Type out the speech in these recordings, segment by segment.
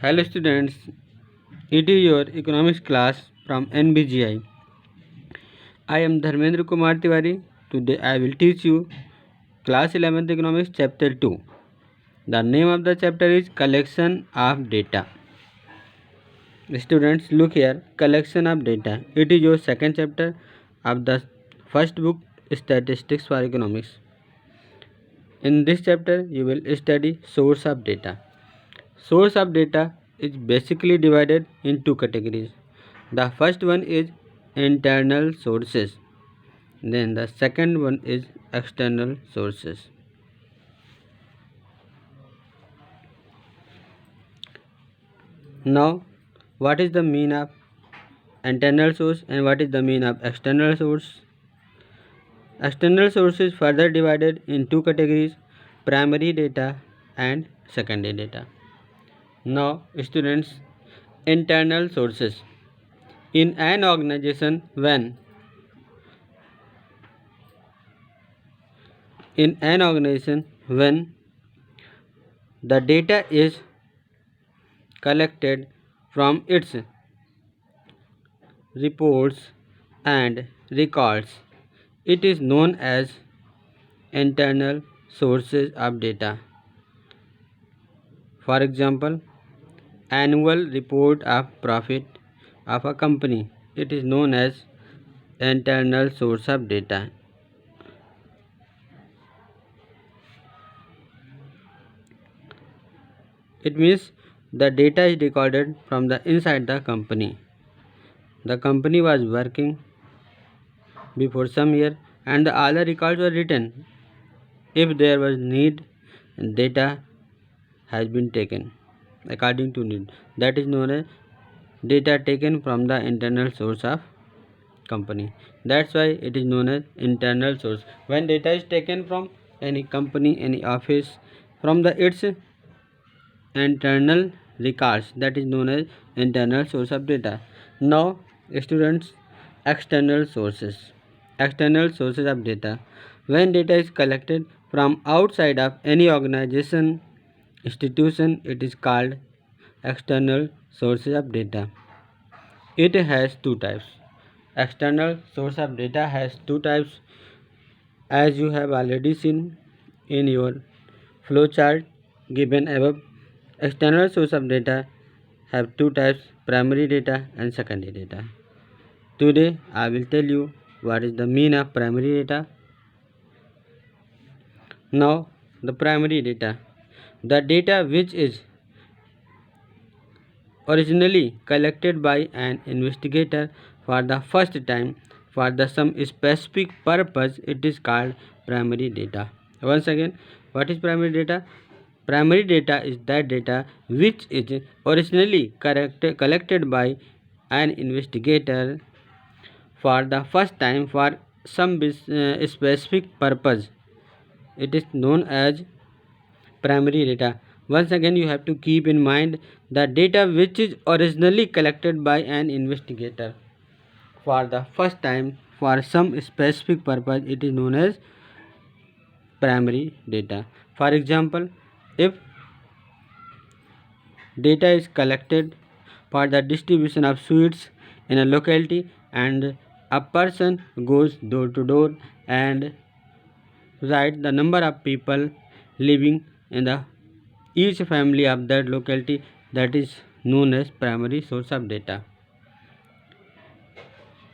Hello students, it is your economics class from NBGI. I am Dharmendra Kumar Tiwari. Today I will teach you class 11th economics chapter 2. The name of the chapter is collection of data. Students, look here, collection of data. It is your second chapter of the first book, Statistics for Economics. In this chapter you will study source of data. Source of data is basically divided in two categories. The first one is internal sources. Then the second one is external sources. Now, what is the mean of internal source and what is the mean of external source? External sources further divided in two categories, primary data and secondary data. Now, students, internal sources. In an organization, when the data is collected from its reports and records, it is known as internal sources of data. For example, annual report of profit of a company, it is known as internal source of data. It means the data is recorded from the inside the company. The company was working before some year and all the records were written. If there was need, data has been taken according to need. That is known as data taken from the internal source of company. That's why it is known as internal source. When data is taken from any company, any office, from the its internal records, that is known as internal source of data. Now students, external sources. External sources of data. When data is collected from outside of any organization, institution, it is called external sources of data. It has two types. External source of data has two types, as you have already seen in your flowchart given above. External source of data have two types, primary data and secondary data. Today I will tell you what is the mean of primary data. Now the primary data, the data which is originally collected by an investigator for the first time for some specific purpose, it is called primary data. Once again, what is primary data? Primary data is that data which is originally collected by an investigator for the first time for some specific purpose. It is known as primary data. Once again, you have to keep in mind the data which is originally collected by an investigator for the first time for some specific purpose, it is known as primary data. For example, if data is collected for the distribution of sweets in a locality and a person goes door to door and write the number of people living in the each family of that locality, that is known as primary source of data.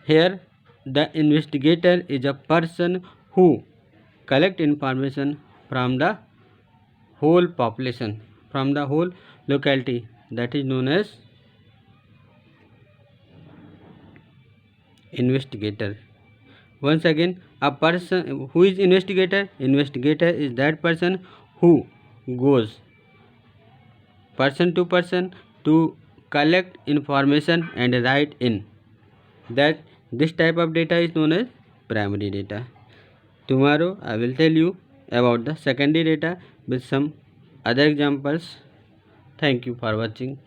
Here the investigator is a person who collect information from the whole population, from the whole locality, that is known as investigator. Once again, a person who is investigator, investigator is that person who goes person to collect information and write in that. This type of data is known as primary data. Tomorrow I will tell you about the secondary data with some other examples. Thank you for watching.